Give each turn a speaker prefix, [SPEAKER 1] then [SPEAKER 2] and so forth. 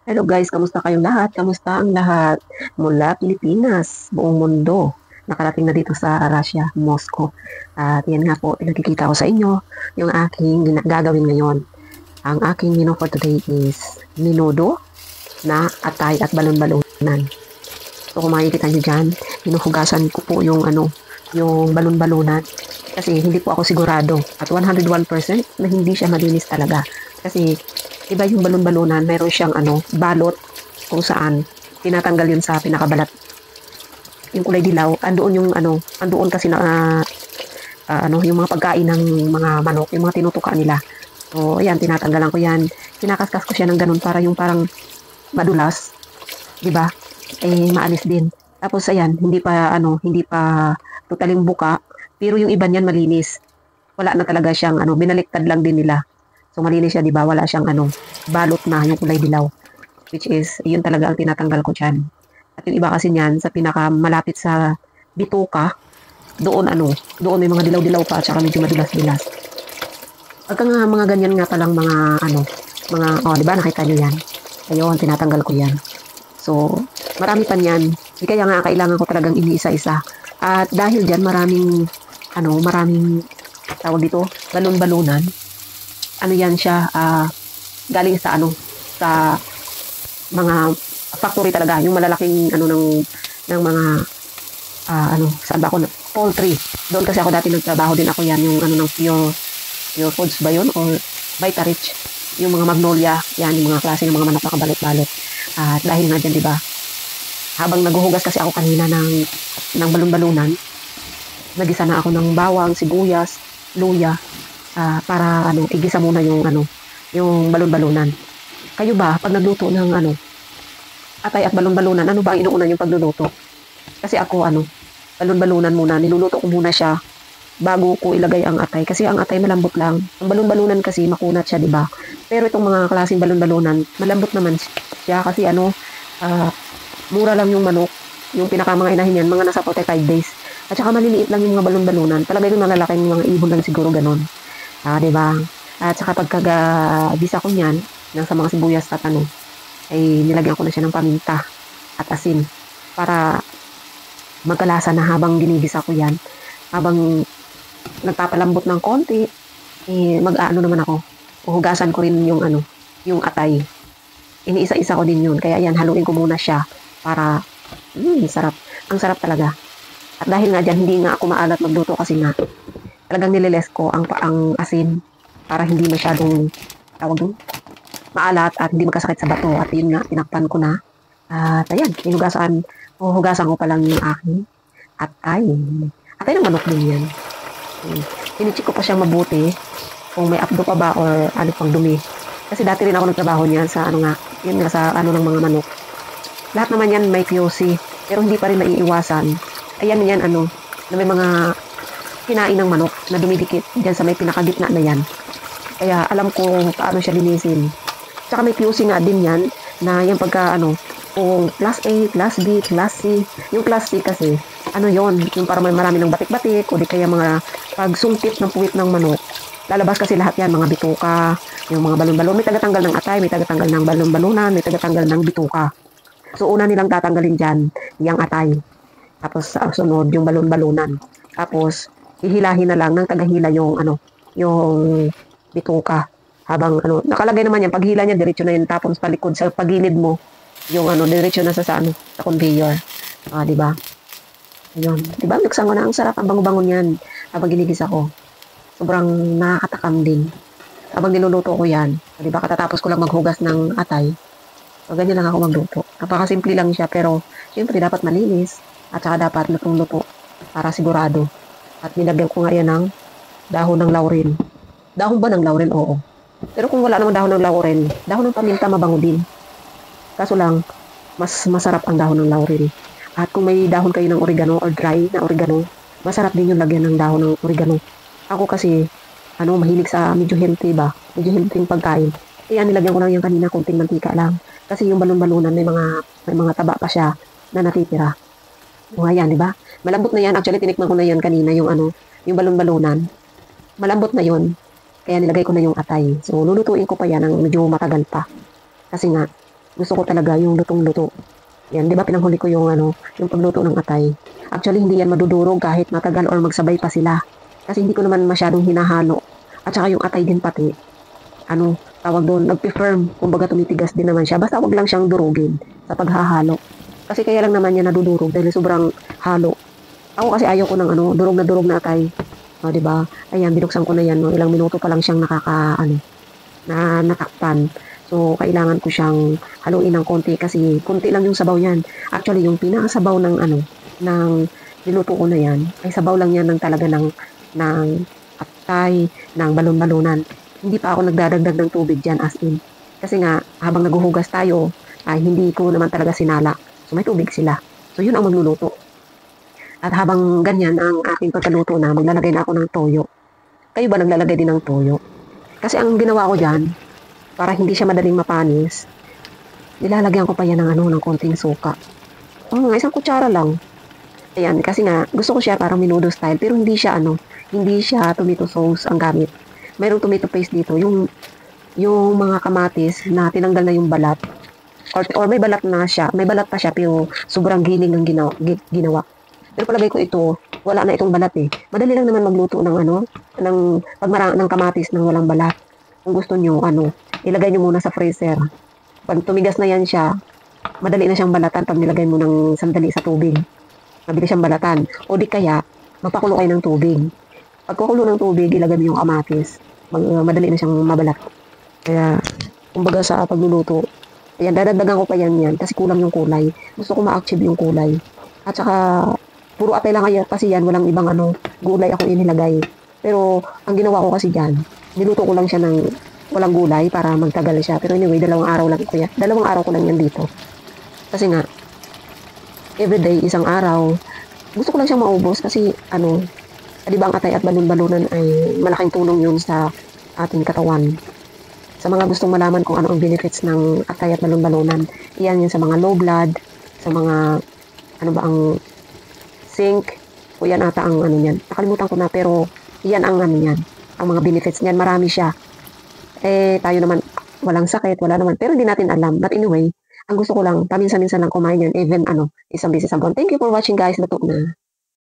[SPEAKER 1] Hello guys, kamusta kayong lahat? Kamusta ang lahat? Mula Pilipinas, buong mundo. Nakarating na dito sa Russia, Moscow. At yan nga po, pinagkikita ko sa inyo yung aking gagawin ngayon. Ang aking menu for today is minudo na atay at balon-balonan. So kung makikita nyo dyan, hinuhugasan ko po yung yung balon-balonan. Kasi hindi po ako sigurado at 101% na hindi siya malinis talaga. Kasi iba yung balon-balonan, mayroon siyang balot kung saan tinatanggal yun sa pinakabalat. Yung kulay dilaw, andoon yung andoon kasi na yung mga pagkain ng mga manok, yung mga tinutuka nila. So, ayan, tinatanggalan ko yan. Kinakaskas ko siya ng ganun para yung parang madulas, 'di ba? Eh maalis din. Tapos ayan, hindi pa totaling buka, pero yung iba niyan malinis. Wala na talaga siyang binaliktad lang din nila. So malinis siya, 'di ba? Wala siyang balot na yung kulay dilaw, which is yun talaga ang tinatanggal ko diyan. At yung iba kasi niyan sa pinaka malapit sa bituka, doon may mga dilaw-dilaw pa at saka medyo madulas-dulas. Pagka nga mga ganyan nga palang mga 'di ba nakita niyo 'yan? Ayun, tinatanggal ko 'yan. So, marami pa niyan. Kaya nga kailangan ko talagang iniisa-isa. At dahil diyan maraming tawag dito, balon-balunan. Ano yan siya, galing sa sa mga factory talaga, yung malalaking ng mga saan ba ako poultry. Doon kasi ako dati nagtrabaho din ako yan, yung ng pure foods ba yun or Vitarich, yung mga magnolia, yan yung mga klase ng mga manok na kabalot-balot. At dahil nga dyan, di ba, habang naghuhugas kasi ako kanina ng balon-balunan, nagisa na ako ng bawang, sibuyas, luya, para igisa muna yung balon-balunan. Kayo ba, pag nagluto ng atay at balon-balunan, ano ba ang inuuna yung pagluluto? Kasi ako balon-balunan muna, niluluto ko muna siya bago ko ilagay ang atay. Kasi ang atay malambot lang. Ang balon-balunan kasi makunat siya, di ba? Pero itong mga klaseng balon-balunan, malambot naman siya kasi mura lang yung manok. Yung pinaka mga inahin yan, mga nasa 45 days. At saka maliliit lang yung mga balon-balunan. Palagay ko malalaking mga ibon lang siguro ganon. Di ba? At saka pagkagisa ko niyan, ng sa mga sibuyas at ay nilagyan ko na siya ng paminta at asin para magkalasa na habang ginigisa ko yan. Habang nagpapalambot ng konti, mag-aano naman ako. Uhugasan ko rin yung atay. Iniisa-isa ko din yun. Kaya yan, haluin ko muna siya para, sarap. Ang sarap talaga. At dahil nga dyan, hindi nga ako maalat magluto kasi nga, talagang nililes ko ang asin para hindi masyadong tawag doon, maalat at hindi magkasakit sa bato. At yun nga, tinakpan ko na. At ayan, huhugasan ko pa lang yung aking atay. Atay ng manok din yan. Tinichik ko pa siyang mabuti kung may abdo pa ba or ano pang dumi. Kasi dati rin ako nagtrabaho niyan sa yun nga sa ng mga manok. Lahat naman yan may QC, pero hindi pa rin maiiwasan. Ayan yan na may mga kinain ng manok na dumidikit dyan sa may pinakagitna na yan. Kaya alam ko paano siya linisin. Tsaka may QC nga din yan na yung pagka kung class A, class B, class C. Yung class C kasi, yon yung para may marami ng batik-batik o di kaya mga pagsungkit ng puwit ng manok. Lalabas kasi lahat yan, mga bituka, yung mga balon-balon. May tagatanggal ng atay, may tagatanggal ng balon-balunan, may tagatanggal ng bituka. So, una nilang tatanggalin dyan, yung atay. Tapos, sa sunod, yung balon-balunan. Tapos, hihilahin na lang ng tagahila yung bituka. Habang, nakalagay naman yan, paghila niya, diretso na yun. Tapos, palikod sa pagilid mo, yung diretso na sa conveyor. Di ba? Ayun. Di ba? Buksan ko na, ang sarap, ang bango-bango niyan. Habang ginigisa ko. Sobrang nakakatakam din. Habang niluluto ko yan, di ba, katatapos ko lang maghugas ng atay. So, ganyan lang ako magluto. Napakasimple lang siya, pero syempre dapat malinis. At saka dapat lutong-luto para sigurado. At nilagyan ko nga yan ng dahon ng laurel. Dahon ba ng laurel? Oo. Pero kung wala namang dahon ng laurel, dahon ng paminta mabango din. Kaso lang, mas masarap ang dahon ng laurel. At kung may dahon kayo ng oregano or dry na oregano, masarap din yung lagyan ng dahon ng oregano. Ako kasi, mahilig sa medyo healthy ba? Medyo healthy yung pagkain. Kaya nilagyan ko lang yung kanina, konting mantika lang. Kasi yung balon-balunan, may mga taba pa siya na natitira. O ayan, di ba? Malambot na yan. Actually, tinikman ko na yan kanina, yung balon-balunan. Malambot na yun. Kaya nilagay ko na yung atay. So, lulutuin ko pa yan ng medyo matagal pa. Kasi nga, Gusto ko talaga yung lutong-luto. Yan, di ba pinanghuli ko yung yung pagluto ng atay. Actually, hindi yan madudurog kahit matagal or magsabay pa sila. Kasi hindi ko naman masyadong hinahalo. At saka yung atay din pati, tawag doon, nagpi-firm. Kumbaga tumitigas din naman siya. Basta wag lang siyang durugin sa paghahalo. Kasi kaya lang naman yan nadudurog dahil sobrang halo. Ako kasi ayaw ko ng durog na atay. O, di ba? Ayan, binuksan ko na yan. No? Ilang minuto pa lang siyang na natakpan. So, kailangan ko siyang haluin ng konti kasi konti lang yung sabaw yan. Actually, yung pinakasabaw ng niluto ko na yan, ay sabaw lang yan ng talaga ng atay, ng balon-balonan. Hindi pa ako nagdadagdag ng tubig dyan as in. Kasi nga, habang naguhugas tayo, ay hindi ko naman talaga sinala. So, may tubig sila. So, yun ang magluluto. At habang ganyan ang aking pagkaluto na, maglalagay na ako ng toyo. Kayo ba naglalagay din ng toyo? Kasi ang ginawa ko dyan, para hindi siya madaling mapanis, nilalagyan ko pa yan ng konting suka. Isang kutsara lang. Ayan, kasi nga, gusto ko siya parang menudo style, pero hindi siya tomato sauce ang gamit. Mayroong tomato paste dito, yung mga kamatis na tinanggal na yung balat, or may balat na siya, may balat pa siya, pero sobrang giling ang ginawa. Pero palagay ko ito, wala na itong balat eh. Madali lang naman magluto ng kamatis ng walang balat. Kung gusto nyo, ilagay nyo muna sa freezer. Pag tumigas na yan siya, madali na siyang balatan pag nilagay mo ng sandali sa tubig. Mabilis siyang balatan. O di kaya, magpakulo kayo ng tubig. Pag kukulo ng tubig, ilagay mo yung kamatis. Madali na siyang mabalat. Kaya, kumbaga sa pagluluto, ayan, dadagdagan ko pa yan kasi kulang yung kulay. Gusto ko ma-achieve yung kulay. At saka, puro atay lang kasi yan, walang ibang gulay ako inilagay. Pero, ang ginawa ko kasi dyan, niluto ko lang siya ng walang gulay para magtagal siya. Pero anyway, 2 araw lang ko yan. 2 araw ko lang yan dito. Kasi nga, everyday, 1 araw, gusto ko lang siyang maubos kasi, di ba ang atay at balon-balonan ay malaking tulong yun sa ating katawan. Sa mga gustong malaman kung ano ang benefits ng atay at balon-balonan, iyan yun sa mga low blood, sa mga, ang zinc, o yan ata ang yan. Nakalimutan ko na, pero yan ang yan. Ang mga benefits niyan, marami siya. Tayo naman, walang sakit, wala naman. Pero hindi natin alam. But anyway, ang gusto ko lang, paminsan-minsan lang kumain yan, even isang beses sa buwan. Thank you for watching guys, luto na.